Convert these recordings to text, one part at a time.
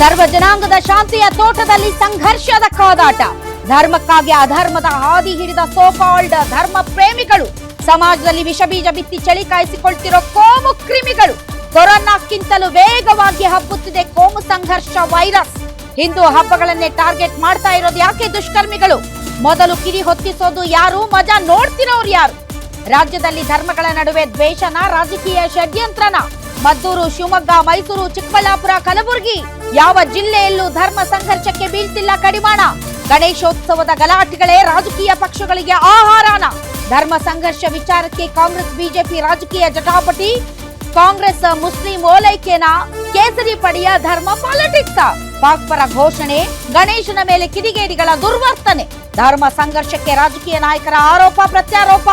ಸರ್ವ ಜನಾಂಗದ ಶಾಂತಿಯ ತೋಟದಲ್ಲಿ ಸಂಘರ್ಷದ ಕಾದಾಟ. ಧರ್ಮಕ್ಕಾಗಿ ಅಧರ್ಮದ ಹಾದಿ ಹಿಡಿದ ಸೋಕಾಲ್ಡ್ ಧರ್ಮ ಪ್ರೇಮಿಗಳು, ಸಮಾಜದಲ್ಲಿ ವಿಷಬೀಜ ಬಿತ್ತಿ ಚಳಿ ಕಾಯಿಸಿಕೊಳ್ತಿರೋ ಕೋಮು ಕ್ರಿಮಿಗಳು. ಕೊರೋನಾಕ್ಕಿಂತಲೂ ವೇಗವಾಗಿ ಹಬ್ಬುತ್ತಿದೆ ಕೋಮು ಸಂಘರ್ಷ ವೈರಸ್. ಹಿಂದೂ ಹಬ್ಬಗಳನ್ನೇ ಟಾರ್ಗೆಟ್ ಮಾಡ್ತಾ ಇರೋದು ಯಾಕೆ ದುಷ್ಕರ್ಮಿಗಳು? ಮೊದಲು ಕಿಡಿ ಹೊತ್ತಿಸೋದು ಯಾರು, ಮಜಾ ನೋಡ್ತಿರೋರು ಯಾರು? ರಾಜ್ಯದಲ್ಲಿ ಧರ್ಮಗಳ ನಡುವೆ ದ್ವೇಷನ, ರಾಜಕೀಯ ಷಡ್ಯಂತ್ರನ? ಮದ್ದೂರು, ಶಿವಮೊಗ್ಗ, ಮೈಸೂರು, ಚಿಕ್ಕಬಳ್ಳಾಪುರ, ಕಲಬುರಗಿ ಯಾವ ಜಿಲ್ಲೆಯಲ್ಲೂ ಧರ್ಮ ಸಂಘರ್ಷಕ್ಕೆ ಬೀಳ್ತಿಲ್ಲ ಕಡಿವಾಣ. ಗಣೇಶೋತ್ಸವದ ಗಲಾಟೆಗಳೇ ರಾಜಕೀಯ ಪಕ್ಷಗಳಿಗೆ ಆಹಾರನ. ಧರ್ಮ ಸಂಘರ್ಷ ವಿಚಾರಕ್ಕೆ ಕಾಂಗ್ರೆಸ್ ಬಿಜೆಪಿ ರಾಜಕೀಯ ಜಟಾಪಟಿ. ಕಾಂಗ್ರೆಸ್ ಮುಸ್ಲಿಂ ಓಲೈಕೆನ ಕೇಸರಿ ಪಡೆಯ ಧರ್ಮ ಪಾಲಿಟಿಕ್ಸ್. ಪಾಕ್ ಪರ ಘೋಷಣೆ, ಗಣೇಶನ ಮೇಲೆ ಕಿಡಿಗೇಡಿಗಳ ದುರ್ವರ್ತನೆ. ಧರ್ಮ ಸಂಘರ್ಷಕ್ಕೆ ರಾಜಕೀಯ ನಾಯಕರ ಆರೋಪ ಪ್ರತ್ಯಾರೋಪ.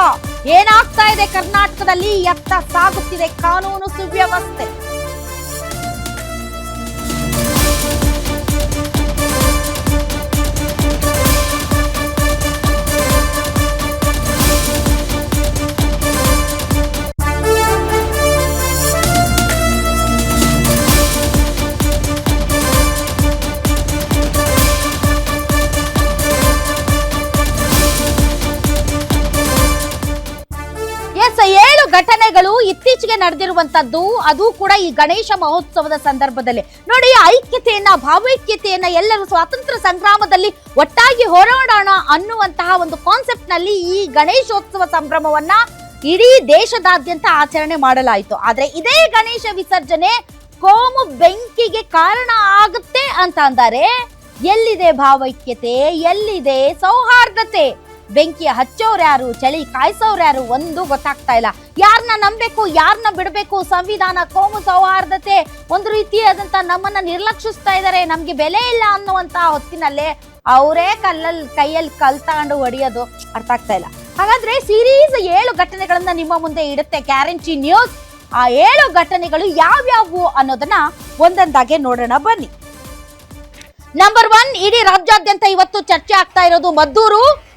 ಏನಾಗ್ತಾ ಇದೆ ಕರ್ನಾಟಕದಲ್ಲಿ? ಎತ್ತ ಸಾಗುತ್ತಿದೆ ಕಾನೂನು ಸುವ್ಯವಸ್ಥೆ? ಘಟನೆಗಳು ಇತ್ತೀಚೆಗೆ ನಡೆದಿರುವಂತದ್ದು, ಅದು ಕೂಡ ಈ ಗಣೇಶ ಮಹೋತ್ಸವದ ಸಂದರ್ಭದಲ್ಲಿ. ನೋಡಿ, ಐಕ್ಯತೆಯನ್ನ, ಭಾವೈಕ್ಯತೆಯನ್ನ, ಎಲ್ಲರೂ ಸ್ವಾತಂತ್ರ್ಯ ಸಂಗ್ರಾಮದಲ್ಲಿ ಒಟ್ಟಾಗಿ ಹೋರಾಡೋಣ ಅನ್ನುವಂತಹ ಒಂದು ಕಾನ್ಸೆಪ್ಟ್ ನಲ್ಲಿ ಈ ಗಣೇಶೋತ್ಸವ ಸಂಭ್ರಮವನ್ನ ಇಡೀ ದೇಶದಾದ್ಯಂತ ಆಚರಣೆ ಮಾಡಲಾಯಿತು. ಆದ್ರೆ ಇದೇ ಗಣೇಶ ವಿಸರ್ಜನೆ ಕೋಮು ಬೆಂಕಿಗೆ ಕಾರಣ ಆಗುತ್ತೆ ಅಂತ ಅಂದರೆ ಎಲ್ಲಿದೆ ಭಾವೈಕ್ಯತೆ? ಎಲ್ಲಿದೆ ಸೌಹಾರ್ದತೆ? ಬೆಂಕಿಯ ಹಚ್ಚೋರು ಯಾರು, ಚಳಿ ಕಾಯಿಸೋರು ಯಾರು, ಒಂದು ಗೊತ್ತಾಗ್ತಾ ಇಲ್ಲ. ಯಾರನ್ನ ನಂಬಬೇಕು, ಯಾರನ್ನ ಬಿಡಬೇಕು? ಸಂವಿಧಾನ, ಕೋಮು ಸೌಹಾರ್ದತೆ ಒಂದು ರೀತಿಯಾದಂತ ನಮ್ಮನ್ನ ನಿರ್ಲಕ್ಷಿಸ್ತಾ ಇದ್ದಾರೆ. ನಮ್ಗೆ ಬೆಲೆ ಇಲ್ಲ ಅನ್ನುವಂತ ಹೊತ್ತಿನಲ್ಲೇ ಅವರೇ ಕೈಯಲ್ಲಿ ಕಲ್ ತಗೊಂಡು ಹೊಡೆಯೋದು ಅರ್ಥ ಆಗ್ತಾ ಇಲ್ಲ. ಹಾಗಾದ್ರೆ ಸೀರೀಸ್ 7 ಘಟನೆಗಳನ್ನ ನಿಮ್ಮ ಮುಂದೆ ಇಡುತ್ತೆ ಗ್ಯಾರಂಟಿ ನ್ಯೂಸ್. ಆ 7 ಘಟನೆಗಳು ಯಾವ್ಯಾವು ಅನ್ನೋದನ್ನ ಒಂದೊಂದಾಗೆ ನೋಡೋಣ ಬನ್ನಿ. ನಂಬರ್ 1, ಇಡೀ ರಾಜ್ಯಾದ್ಯಂತ ಇವತ್ತು ಚರ್ಚೆ ಆಗ್ತಾ ಇರೋದು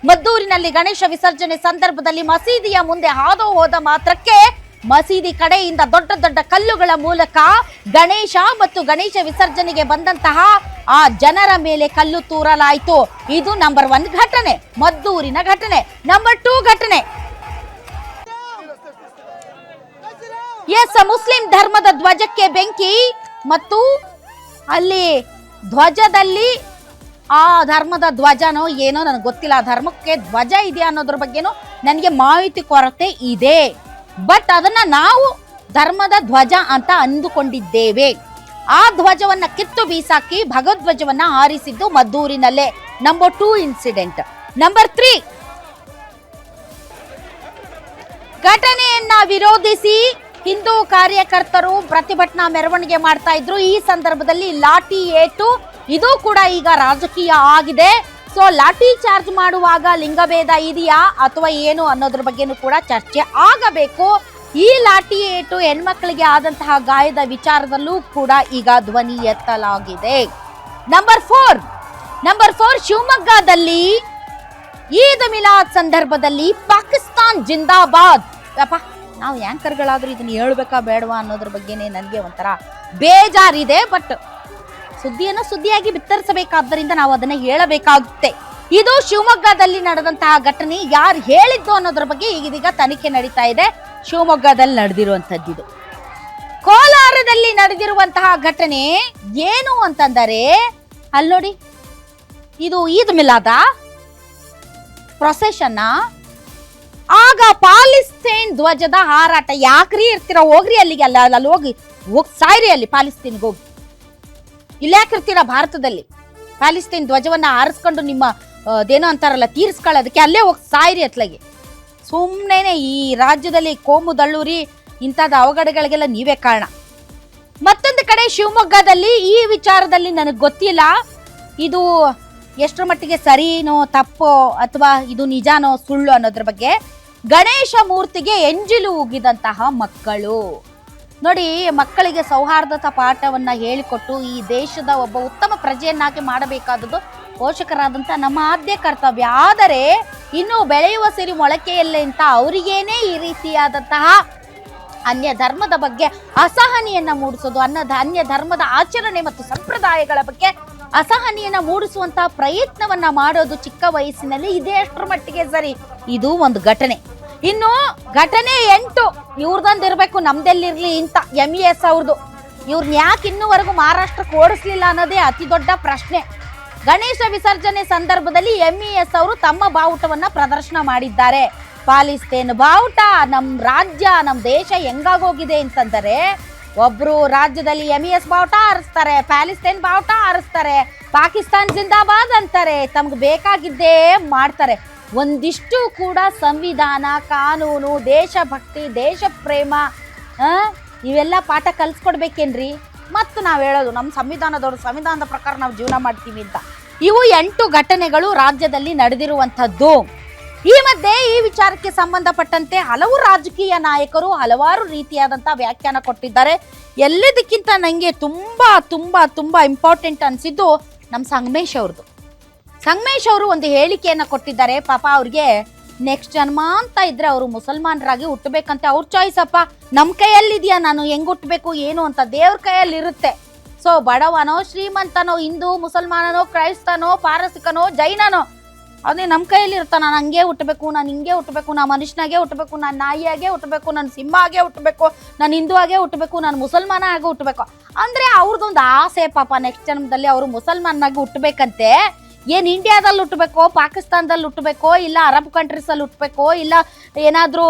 ಮದ್ದೂರಿನಲ್ಲಿ ಗಣೇಶ ವಿಸರ್ಜನೆ ಸಂದರ್ಭದಲ್ಲಿ ಮಸೀದಿಯ ಮುಂದೆ ಹಾದು ಹೋದ ಮಾತ್ರಕ್ಕೆ ಮಸೀದಿ ಕಡೆಯಿಂದ ದೊಡ್ಡ ದೊಡ್ಡ ಕಲ್ಲುಗಳ ಮೂಲಕ ಗಣೇಶ ಮತ್ತು ಗಣೇಶ ವಿಸರ್ಜನೆಗೆ ಬಂದಂತಹ ಆ ಜನರ ಮೇಲೆ ಕಲ್ಲು ತೂರಲಾಯಿತು. ಇದು ನಂಬರ್ 1 ಘಟನೆ, ಮದ್ದೂರಿನ ಘಟನೆ. ನಂಬರ್ 2 ಘಟನೆ, ಮುಸ್ಲಿಂ ಧರ್ಮದ ಧ್ವಜಕ್ಕೆ ಬೆಂಕಿ ಮತ್ತು ಅಲ್ಲಿ ಧ್ವಜದಲ್ಲಿ ಆ ಧರ್ಮದ ಧ್ವಜನೋ ಏನೋ ನನಗೆ ಗೊತ್ತಿಲ್ಲ, ಆ ಧರ್ಮಕ್ಕೆ ಧ್ವಜ ಇದೆಯಾ ಅನ್ನೋದ್ರ ಬಗ್ಗೆನೂ ನನಗೆ ಮಾಹಿತಿ ಕೊರತೆ ಇದೆ. ಬಟ್ ಅದನ್ನ ನಾವು ಧರ್ಮದ ಧ್ವಜ ಅಂತ ಅಂದುಕೊಂಡಿದ್ದೇವೆ. ಆ ಧ್ವಜವನ್ನ ಕಿತ್ತು ಬೀಸಾಕಿ ಭಗವಧ್ವಜವನ್ನ ಹಾರಿಸಿದ್ದು ಮದ್ದೂರಿನಲ್ಲೇ. Number 2 incident. ನಂಬರ್ 3, ಘಟನೆಯನ್ನ ವಿರೋಧಿಸಿ ಹಿಂದೂ ಕಾರ್ಯಕರ್ತರು ಪ್ರತಿಭಟನಾ ಮೆರವಣಿಗೆ ಮಾಡ್ತಾ ಇದ್ರು. ಈ ಸಂದರ್ಭದಲ್ಲಿ ಲಾಠಿ ಏಟು, ಇದು ಕೂಡ ಈಗ ರಾಜಕೀಯ ಆಗಿದೆ. ಸೊ ಲಾಠಿ ಚಾರ್ಜ್ ಮಾಡುವಾಗ ಲಿಂಗಭೇದ ಇದೆಯಾ ಅಥವಾ ಏನು ಅನ್ನೋದ್ರ ಬಗ್ಗೆನೂ ಕೂಡ ಚರ್ಚೆ ಆಗಬೇಕು. ಈ ಲಾಠಿ ಏಟು ಹೆಣ್ಮಕ್ಳಿಗೆ ಆದಂತಹ ಗಾಯದ ವಿಚಾರದಲ್ಲೂ ಕೂಡ ಈಗ ಧ್ವನಿ ಎತ್ತಲಾಗಿದೆ. ನಂಬರ್ 4, ಶಿವಮೊಗ್ಗದಲ್ಲಿ ಈದ್ ಮಿಲಾದ್ ಸಂದರ್ಭದಲ್ಲಿ ಪಾಕಿಸ್ತಾನ್ ಜಿಂದಾಬಾದ್. ನಾವು ಆಂಕರ್ಗಳಾದ್ರೂ ಇದನ್ನ ಹೇಳ್ಬೇಕಾ ಬೇಡವಾ ಅನ್ನೋದ್ರ ಬಗ್ಗೆನೇ ನನಗೆ ಒಂಥರ ಬೇಜಾರಿದೆ. ಬಟ್ ಸುದ್ದಿಯನ್ನು ಸುದ್ದಿಯಾಗಿ ಬಿತ್ತರಿಸಬೇಕಾದ್ದರಿಂದ ನಾವು ಅದನ್ನ ಹೇಳಬೇಕಾಗುತ್ತೆ. ಇದು ಶಿವಮೊಗ್ಗದಲ್ಲಿ ನಡೆದಂತಹ ಘಟನೆ. ಯಾರು ಹೇಳಿದ್ದು ಅನ್ನೋದ್ರ ಬಗ್ಗೆ ಈಗೀಗ ತನಿಖೆ ನಡೀತಾ ಇದೆ. ಶಿವಮೊಗ್ಗದಲ್ಲಿ ನಡೆದಿರುವಂತದ್ದು. ಕೋಲಾರದಲ್ಲಿ ನಡೆದಿರುವಂತಹ ಘಟನೆ ಏನು ಅಂತಂದರೆ, ಅಲ್ಲಿ ನೋಡಿ, ಇದು ಈದ್ ಮಿಲಾದ ಪ್ರೊಸೆಷನ್. ಆಗ ಪಾಲಿಸ್ತೀನ್ ಧ್ವಜದ ಹಾರಾಟ. ಯಾಕ್ರಿ ಇರ್ತೀರಾ, ಹೋಗ್ರಿ ಅಲ್ಲಿಗೆ, ಅಲ್ಲಿ ಹೋಗಿ ಸಾಯ್ರಿ, ಅಲ್ಲಿ ಪಾಲಿಸ್ತೀನ್ಗೆ ಹೋಗಿ. ಇಲ್ಲಿ ಯಾಕಿರ್ತೀರಾ ಭಾರತದಲ್ಲಿ? ಪ್ಯಾಲಿಸ್ತೀನ್ ಧ್ವಜವನ್ನ ಹಾರಿಸ್ಕೊಂಡು ನಿಮ್ಮ ಅದೇನೋ ಅಂತಾರಲ್ಲ ತೀರಿಸ್ಕೊಳ್ಳೋದಕ್ಕೆ ಅಲ್ಲೇ ಹೋಗಿ ಸಾಯ್ರಿ ಅತ್ಲಾಗೆ. ಸುಮ್ಮನೆ ಈ ರಾಜ್ಯದಲ್ಲಿ ಕೋಮು ದಳ್ಳೂರಿ ಇಂಥದ್ದು ಅವಘಡಗಳಿಗೆಲ್ಲ ನೀವೇ ಕಾರಣ. ಮತ್ತೊಂದು ಕಡೆ ಶಿವಮೊಗ್ಗದಲ್ಲಿ ಈ ವಿಚಾರದಲ್ಲಿ ನನಗೆ ಗೊತ್ತಿಲ್ಲ ಇದು ಎಷ್ಟರ ಮಟ್ಟಿಗೆ ಸರಿನೋ ತಪ್ಪೋ ಅಥವಾ ಇದು ನಿಜಾನೋ ಸುಳ್ಳು ಅನ್ನೋದ್ರ ಬಗ್ಗೆ. ಗಣೇಶ ಮೂರ್ತಿಗೆ ಎಂಜಿಲು ಉಗಿದಂತಹ ಮಕ್ಕಳು ನೋಡಿ, ಮಕ್ಕಳಿಗೆ ಸೌಹಾರ್ದತಾ ಪಾಠವನ್ನ ಹೇಳಿಕೊಟ್ಟು ಈ ದೇಶದ ಒಬ್ಬ ಉತ್ತಮ ಪ್ರಜೆಯನ್ನಾಗಿ ಮಾಡಬೇಕಾದದ್ದು ಪೋಷಕರಾದಂತ ನಮ್ಮ ಆದ್ಯ ಕರ್ತವ್ಯ. ಆದರೆ ಇನ್ನು ಬೆಳೆಯುವ ಸಿರಿ ಮೊಳಕೆಯಲ್ಲೇ ಅಂತ ಅವರಿಗೇನೆ ಈ ರೀತಿಯಾದಂತಹ ಅನ್ಯ ಧರ್ಮದ ಬಗ್ಗೆ ಅಸಹನೆಯನ್ನ ಮೂಡಿಸೋದು, ಅನ್ಯ ಧರ್ಮದ ಆಚರಣೆ ಮತ್ತು ಸಂಪ್ರದಾಯಗಳ ಬಗ್ಗೆ ಅಸಹನೆಯನ್ನ ಮೂಡಿಸುವಂತಹ ಪ್ರಯತ್ನವನ್ನ ಮಾಡೋದು ಚಿಕ್ಕ ವಯಸ್ಸಿನಲ್ಲಿ ಇದೇ ಅಷ್ಟರ ಮಟ್ಟಿಗೆ ಸರಿ. ಇದು ಒಂದು ಘಟನೆ. ಇನ್ನು ಘಟನೆ 8 ಇವ್ರದಂದಿರ್ಬೇಕು, ನಮ್ದೆಲ್ಲಿರ್ಲಿ ಇಂತ MES ಅವ್ರದ್ದು. ಇವ್ರನ್ನ ಯಾಕೆ ಇನ್ನೂವರೆಗೂ ಮಹಾರಾಷ್ಟ್ರಕ್ಕೆ ಓಡಿಸ್ಲಿಲ್ಲ ಅನ್ನೋದೇ ಅತಿ ದೊಡ್ಡ ಪ್ರಶ್ನೆ. ಗಣೇಶ ವಿಸರ್ಜನೆ ಸಂದರ್ಭದಲ್ಲಿ MES ಅವರು ತಮ್ಮ ಬಾವುಟವನ್ನ ಪ್ರದರ್ಶನ ಮಾಡಿದ್ದಾರೆ. ಪಾಲಿಸ್ತೇನ್ ಬಾವುಟ, ನಮ್ ರಾಜ್ಯ ನಮ್ ದೇಶ ಹೆಂಗಾಗೋಗಿದೆ ಅಂತಂದರೆ, ಒಬ್ರು ರಾಜ್ಯದಲ್ಲಿ MES ಬಾವುಟ ಹಾರಿಸ್ತಾರೆ, ಪ್ಯಾಲಿಸ್ತೇನ್ ಬಾವುಟ ಹಾರಿಸ್ತಾರೆ, ಪಾಕಿಸ್ತಾನ್ ಜಿಂದಾಬಾದ್ ಅಂತಾರೆ, ತಮ್ಗೆ ಬೇಕಾಗಿದ್ದೇ ಮಾಡ್ತಾರೆ. ಒಂದಿಷ್ಟು ಕೂಡ ಸಂವಿಧಾನ, ಕಾನೂನು, ದೇಶಭಕ್ತಿ, ದೇಶ ಪ್ರೇಮ ಇವೆಲ್ಲ ಪಾಠ ಕಲ್ಸ್ಕೊಡ್ಬೇಕೇನ್ರಿ? ಮತ್ತು ನಾವು ಹೇಳೋದು ನಮ್ಮ ಸಂವಿಧಾನದ ಪ್ರಕಾರ ನಾವು ಜೀವನ ಮಾಡ್ತೀವಿ ಅಂತ. ಇವು 8 ಘಟನೆಗಳು ರಾಜ್ಯದಲ್ಲಿ ನಡೆದಿರುವಂಥದ್ದು. ಈ ಮಧ್ಯೆ ಈ ವಿಚಾರಕ್ಕೆ ಸಂಬಂಧಪಟ್ಟಂತೆ ಹಲವು ರಾಜಕೀಯ ನಾಯಕರು ಹಲವಾರು ರೀತಿಯಾದಂಥ ವ್ಯಾಖ್ಯಾನ ಕೊಟ್ಟಿದ್ದಾರೆ. ಎಲ್ಲದಕ್ಕಿಂತ ನನಗೆ ತುಂಬಾ ತುಂಬಾ ತುಂಬಾ ಇಂಪಾರ್ಟೆಂಟ್ ಅನಿಸಿದ್ದು ನಮ್ಮ ಸಂಗಮೇಶ್ ಅವ್ರದ್ದು. ಸಂಗಮೇಶ್ ಅವರು ಒಂದು ಹೇಳಿಕೆಯನ್ನು ಕೊಟ್ಟಿದ್ದಾರೆ. ಪಾಪ ಅವ್ರಿಗೆ ನೆಕ್ಸ್ಟ್ ಜನ್ಮ ಅಂತ ಇದ್ರೆ ಅವರು ಮುಸಲ್ಮಾನರಾಗಿ ಹುಟ್ಟಬೇಕಂತೆ. ಅವ್ರ ಚಾಯ್ಸ್ ಅಪ್ಪ, ನಮ್ಮ ಕೈಯಲ್ಲಿದೆಯಾ ನಾನು ಹೆಂಗ್ ಹುಟ್ಟಬೇಕು ಏನು ಅಂತ, ದೇವ್ರ ಕೈಯಲ್ಲಿ ಇರುತ್ತೆ. ಸೊ ಬಡವನೋ ಶ್ರೀಮಂತನೋ, ಹಿಂದೂ ಮುಸಲ್ಮಾನನೋ, ಕ್ರೈಸ್ತನೋ, ಪಾರಸಿಕನೋ, ಜೈನನೋ, ಅದೇ ನಮ್ಮ ಕೈಯಲ್ಲಿ ಇರ್ತ. ನಾನು ಹಂಗೆ ಹುಟ್ಟಬೇಕು, ನಾನು ಹಿಂಗೆ ಹುಟ್ಟಬೇಕು, ನಾನು ಮನುಷ್ಯನಾಗೆ ಹುಟ್ಟಬೇಕು, ನಾನು ನಾಯಿಯಾಗೆ ಹುಟ್ಟಬೇಕು, ನಾನು ಸಿಂಹಾಗೆ ಹುಟ್ಟಬೇಕು, ನಾನು ಹಿಂದೂ ಆಗೇ ಹುಟ್ಟಬೇಕು, ನಾನು ಮುಸಲ್ಮಾನ ಆಗಿ ಹುಟ್ಟಬೇಕು ಅಂದ್ರೆ ಅವ್ರದ್ದೊಂದು ಆಸೆ. ಪಾಪ ನೆಕ್ಸ್ಟ್ ಜನ್ಮದಲ್ಲಿ ಅವರು ಮುಸಲ್ಮಾನಾಗಿ ಹುಟ್ಟಬೇಕಂತೆ. ಏನ್ ಇಂಡಿಯಾದಲ್ಲಿ ಹುಟ್ಟಬೇಕೋ, ಪಾಕಿಸ್ತಾನದಲ್ಲಿ ಹುಟ್ಟಬೇಕೋ, ಇಲ್ಲ ಅರಬ್ ಕಂಟ್ರೀಸ್ ಅಲ್ಲಿ ಹುಟ್ಟಬೇಕೋ, ಇಲ್ಲ ಏನಾದ್ರೂ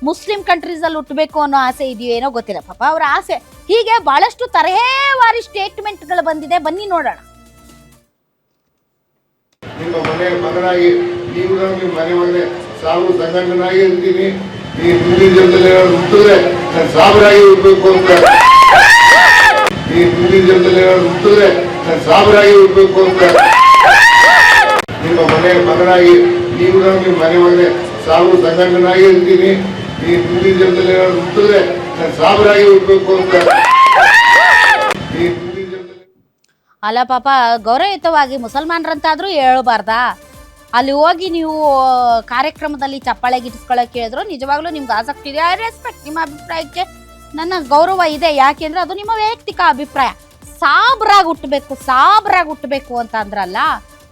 ಮುಸ್ಲಿಂ ಕಂಟ್ರೀಸ್ ಅಲ್ಲಿ ಹುಟ್ಟಬೇಕು ಅನ್ನೋ ಆಸೆ ಇದೆಯೋ ಏನೋ ಗೊತ್ತಿಲ್ಲ. ಪಾಪ ಅವ್ರ ಆಸೆ. ಹೀಗೆ ಬಹಳಷ್ಟು ತರಹೇವಾರಿ ಸ್ಟೇಟ್ಮೆಂಟ್ಗಳು ಬಂದಿದೆ. ಬನ್ನಿ ನೋಡೋಣ. ನಿಮ್ಮ ಮನೆ ಮಗನಾಗಿ ನೀವು ನಿಮ್ಮ ಮನೆ ಮಗನೇ ಸಾವು ಸಂಗಣ್ಣನಾಗಿ ಇರ್ತೀನಿ. ಈ ಟೂರಿಸಂದಲ್ಲಿ ಹುಟ್ಟಿದ್ರೆ ನಾನು ಸಾಬರಾಗಿ ಹುಟ್ಟಬೇಕು ಅಂತ, ಈ ಟೂರಿಸಂದಲ್ಲಿ ಹುಟ್ಟಿದ್ರೆ ನಾನು ಸಾಬರಾಗಿ ಹುಟ್ಟಬೇಕು ಅಂತ. ನಿಮ್ಮ ಮನೆ ಮಗನಾಗಿ ನೀವು ನಿಮ್ಮ ಮನೆ ಮಗನೇ ಸಾವು ಸಂಗಣ್ಣನಾಗಿ ಇರ್ತೀನಿ. ಈ ಟೂರಿಸಂದಲ್ಲಿ ಹುಟ್ಟಿದ್ರೆ ನಾನು ಸಾಬರಾಗಿ ಹುಟ್ಟಬೇಕು ಅಂತ. ಅಲ್ಲ ಪಾಪ, ಗೌರವಯುತವಾಗಿ ಮುಸಲ್ಮಾನರಂತಾದ್ರೂ ಹೇಳಬಾರ್ದಾ? ಅಲ್ಲಿ ಹೋಗಿ ನೀವು ಕಾರ್ಯಕ್ರಮದಲ್ಲಿ ಚಪ್ಪಾಳೆ ಗಿಟ್ಟಿಸ್ಕೊಳ್ಳೋಕೆ ಹೇಳಿದ್ರು ನಿಜವಾಗ್ಲೂ ನಿಮ್ಗೆ ಆಸಕ್ತಿ ಇದೆ. I respect. ನಿಮ್ಮ ಅಭಿಪ್ರಾಯಕ್ಕೆ ನನ್ನ ಗೌರವ ಇದೆ. ಯಾಕೆಂದ್ರೆ ಅದು ನಿಮ್ಮ ವೈಯಕ್ತಿಕ ಅಭಿಪ್ರಾಯ. ಸಾಬ್ರಾಗಿ ಹುಟ್ಟಬೇಕು ಅಂತ ಅಂದ್ರಲ್ಲ.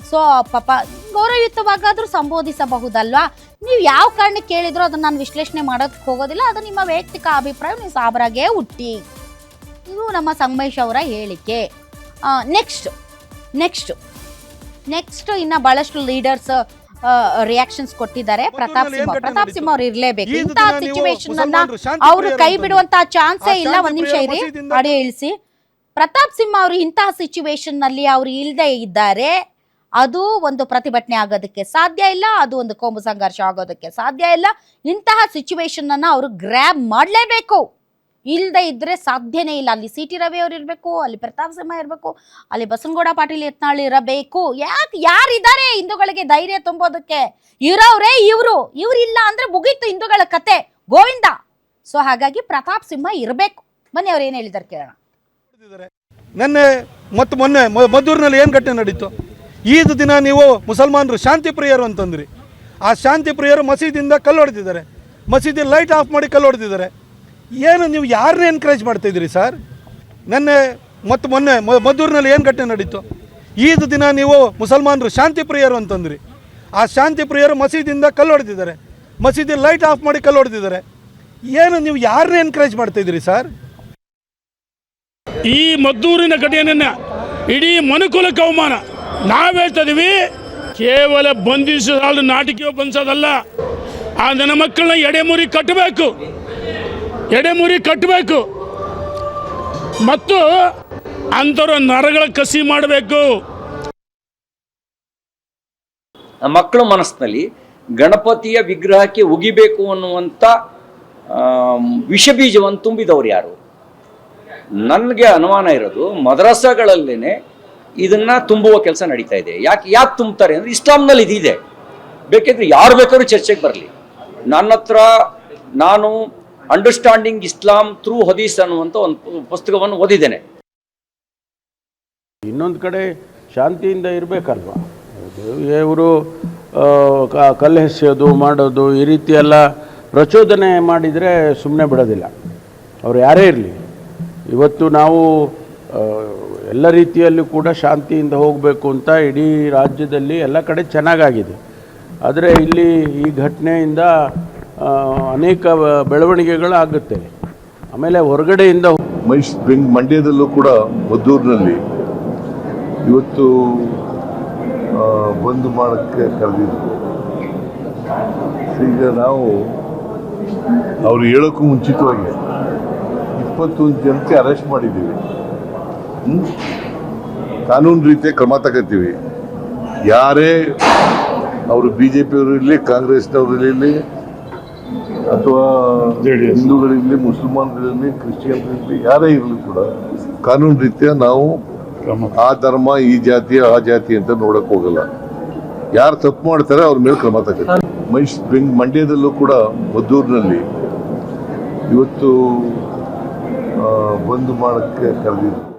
ಸೊ ಪಾಪ ಗೌರವಯುತವಾಗಾದ್ರೂ ಸಂಬೋಧಿಸಬಹುದಲ್ವಾ? ನೀವು ಯಾವ ಕಾರಣಕ್ಕೆ ಕೇಳಿದ್ರು ಅದನ್ನ ನಾನು ವಿಶ್ಲೇಷಣೆ ಮಾಡೋದಕ್ಕೆ ಹೋಗೋದಿಲ್ಲ. ಅದು ನಿಮ್ಮ ವೈಯಕ್ತಿಕ ಅಭಿಪ್ರಾಯ. ನೀವು ಸಾಬ್ರಾಗೇ ಹುಟ್ಟಿ. ಇದು ನಮ್ಮ ಸಂಗಮೇಶ್ ಅವರ ಹೇಳಿಕೆ. ನೆಕ್ಸ್ಟ್ ಇನ್ನ ಬಹಳಷ್ಟು ಲೀಡರ್ಸ್ ರಿಯಾಕ್ಷನ್ಸ್ ಕೊಟ್ಟಿದ್ದಾರೆ. ಪ್ರತಾಪ್ ಸಿಂಹ ಅವ್ರು ಇರ್ಲೇಬೇಕು. ಇಂತಹ ಸಿಚುವೇಶನ್ ಅನ್ನ ಅವರು ಕೈ ಬಿಡುವಂತಹ ಚಾನ್ಸೇ ಇಲ್ಲ. ಒಂದ್ ನಿಮಿಷ ಇರಿ, ಆಡಿಯೋ ಇಳಿಸಿ. ಪ್ರತಾಪ್ ಸಿಂಹ ಅವರು ಇಂತಹ ಸಿಚುವೇಶನ್ ನಲ್ಲಿ ಅವ್ರು ಇಲ್ಲದೆ ಇದ್ದಾರೆ. ಅದು ಒಂದು ಪ್ರತಿಭಟನೆ ಆಗೋದಕ್ಕೆ ಸಾಧ್ಯ ಇಲ್ಲ, ಅದು ಒಂದು ಕೋಮು ಸಂಘರ್ಷ ಆಗೋದಕ್ಕೆ ಸಾಧ್ಯ ಇಲ್ಲ. ಇಂತಹ ಸಿಚುವೇಶನ್ ಅನ್ನ ಅವರು ಗ್ರ್ಯಾಬ್ ಮಾಡಲೇಬೇಕು. ಇಲ್ಲದೆ ಇದ್ರೆ ಸಾಧ್ಯನೇ ಇಲ್ಲ. ಅಲ್ಲಿ CT ರವಿ ಅವ್ರು ಇರಬೇಕು, ಅಲ್ಲಿ ಪ್ರತಾಪ್ ಸಿಂಹ ಇರಬೇಕು, ಅಲ್ಲಿ ಬಸನಗೌಡ ಪಾಟೀಲ್ ಯತ್ನಾಳ್ ಇರಬೇಕು. ಯಾರಿದ್ದಾರೆ ಹಿಂದೂಗಳಿಗೆ ಧೈರ್ಯ ತುಂಬೋದಕ್ಕೆ? ಇರೋರೇ ಇವರು ಇಲ್ಲ ಅಂದ್ರೆ ಮುಗೀತು ಹಿಂದೂಗಳ ಕತೆ, ಗೋವಿಂದ. ಸೊ ಹಾಗಾಗಿ ಪ್ರತಾಪ್ ಸಿಂಹ ಇರಬೇಕು. ಬನ್ನಿ ಅವ್ರು ಏನ್ ಹೇಳಿದಾರೆ ಕೇಳೋಣ. ನಿನ್ನೆ ಮತ್ತು ಮೊನ್ನೆ ಮದ್ದೂರಿನಲ್ಲಿ ಏನು ಘಟನೆ ನಡೀತು? ಈದ್ ದಿನ ನೀವು ಮುಸಲ್ಮಾನರು ಶಾಂತಿ ಪ್ರಿಯರು ಅಂತಂದ್ರಿ. ಆ ಶಾಂತಿ ಪ್ರಿಯರು ಮಸೀದಿಯಿಂದ ಕಲ್ಲು ಹೊಡೆದಿದ್ದಾರೆ, ಮಸೀದಿ ಲೈಟ್ ಆಫ್ ಮಾಡಿ ಕಲ್ಲು ಹೊಡೆದಿದ್ದಾರೆ. ಏನು ನೀವು ಯಾರನ್ನ ಎನ್ಕರೇಜ್ ಮಾಡ್ತಾಯಿದ್ದೀರಿ ಸರ್? ನಿನ್ನೆ ಮತ್ತು ಮೊನ್ನೆ ಮದ್ದೂರಿನಲ್ಲಿ ಏನು ಘಟನೆ ನಡೀತು? ಈದ್ ದಿನ ನೀವು ಮುಸಲ್ಮಾನರು ಶಾಂತಿ ಪ್ರಿಯರು ಅಂತಂದ್ರಿ. ಆ ಶಾಂತಿ ಪ್ರಿಯರು ಮಸೀದಿಯಿಂದ ಕಲ್ಲು ಹೊಡೆದಿದ್ದಾರೆ, ಮಸೀದಿ ಲೈಟ್ ಆಫ್ ಮಾಡಿ ಕಲ್ಲು ಹೊಡೆದಿದ್ದಾರೆ. ಏನು ನೀವು ಯಾರನ್ನ ಎನ್ಕರೇಜ್ ಮಾಡ್ತಾಯಿದ್ದೀರಿ ಸರ್? ಈ ಮದ್ದೂರಿನ ಘಟನೆಯನ್ನು ಇಡೀ ಮನುಕುಲಕ್ಕೆ ಅವಮಾನ. ನಾವು ಹೇಳ್ತಾ ಇದೀವಿ, ಕೇವಲ ಬಂಧಿಸೋದು ನಾಟಕೀಯ ಬಂಧಿಸೋದಲ್ಲ. ಆ ನನ್ನ ಮಕ್ಕಳನ್ನ ಎಡೆಮುರಿ ಕಟ್ಟಬೇಕು ಮತ್ತು ಅಂಥವ್ರ ನರಗಳ ಕಸಿ ಮಾಡಬೇಕು. ಮಕ್ಕಳ ಮನಸ್ಸಿನಲ್ಲಿ ಗಣಪತಿಯ ವಿಗ್ರಹಕ್ಕೆ ಉಗಿಬೇಕು ಅನ್ನುವಂಥ ವಿಷಬೀಜವನ್ನು ತುಂಬಿದವರು ಯಾರು? ನನಗೆ ಅನುಮಾನ ಇರೋದು ಮದ್ರಸಾಗಳಲ್ಲೇನೆ ಇದನ್ನ ತುಂಬುವ ಕೆಲಸ ನಡೀತಾ ಇದೆ. ಯಾಕೆ ತುಂಬ್ತಾರೆ ಅಂದರೆ ಇಸ್ಲಾಂನಲ್ಲಿ ಇದಿದೆ. ಬೇಕಿದ್ರೆ ಯಾರು ಬೇಕಾದ್ರೂ ಚರ್ಚೆಗೆ ಬರಲಿ. ನನ್ನ ಹತ್ರ ನಾನು ಅಂಡರ್ಸ್ಟ್ಯಾಂಡಿಂಗ್ ಇಸ್ಲಾಂ ಥ್ರೂ ಹದೀಸ್ ಅನ್ನುವಂಥ ಒಂದು ಪುಸ್ತಕವನ್ನು ಓದಿದ್ದೇನೆ. ಇನ್ನೊಂದು ಕಡೆ ಶಾಂತಿಯಿಂದ ಇರಬೇಕಲ್ವ? ಇವರು ಕಲ್ಲೆಸೆಯೋದು ಮಾಡೋದು ಈ ರೀತಿ ಎಲ್ಲ ಪ್ರಚೋದನೆ ಮಾಡಿದರೆ ಸುಮ್ಮನೆ ಬಿಡೋದಿಲ್ಲ. ಅವ್ರು ಯಾರೇ ಇರಲಿ. ಇವತ್ತು ನಾವು ಎಲ್ಲ ರೀತಿಯಲ್ಲೂ ಕೂಡ ಶಾಂತಿಯಿಂದ ಹೋಗಬೇಕು ಅಂತ ಇಡೀ ರಾಜ್ಯದಲ್ಲಿ ಎಲ್ಲ ಕಡೆ ಚೆನ್ನಾಗಾಗಿದೆ. ಆದರೆ ಇಲ್ಲಿ ಈ ಘಟನೆಯಿಂದ ಅನೇಕ ಬೆಳವಣಿಗೆಗಳಾಗುತ್ತೆ. ಆಮೇಲೆ ಹೊರಗಡೆಯಿಂದ ಮಂಡ್ಯದಲ್ಲೂ ಕೂಡ ಮದ್ದೂರಿನಲ್ಲಿ ಇವತ್ತು ಬಂದ್ ಮಾಡೋಕ್ಕೆ ಕರೆದಿದ್ರು. ಈಗ ನಾವು ಅವ್ರು ಹೇಳೋಕ್ಕೂ ಮುಂಚಿತವಾಗಿ 21 ಜನಕ್ಕೆ ಅರೆಸ್ಟ್ ಮಾಡಿದ್ದೀವಿ. ಕಾನೂನು ರೀತಿಯ ಕ್ರಮ ತಗೋತೀವಿ. ಯಾರೇ ಅವರು BJP-ಯವರು ಇರಲಿ, ಕಾಂಗ್ರೆಸ್ನವರು ಇರಲಿ, ಅಥವಾ ಹಿಂದೂಗಳಿರಲಿ, ಮುಸಲ್ಮಾನರಿರಲಿ, ಕ್ರಿಶ್ಚಿಯನ್ರಿರಲಿ, ಯಾರೇ ಇರಲಿ ಕೂಡ ಕಾನೂನು ರೀತಿಯ ನಾವು ಆ ಧರ್ಮ, ಈ ಜಾತಿ, ಆ ಜಾತಿ ಅಂತ ನೋಡಕ್ ಹೋಗಲ್ಲ. ಯಾರು ತಪ್ಪು ಮಾಡ್ತಾರೆ ಅವ್ರ ಮೇಲೆ ಕ್ರಮ ತಗೋತೀವಿ. ಮಂಡ್ಯದಲ್ಲೂ ಕೂಡ ಮದ್ದೂರಿನಲ್ಲಿ ಇವತ್ತು ಬಂದ್ ಮಾಡೋಕ್ಕೆ ಕರೆದಿದ್ರು.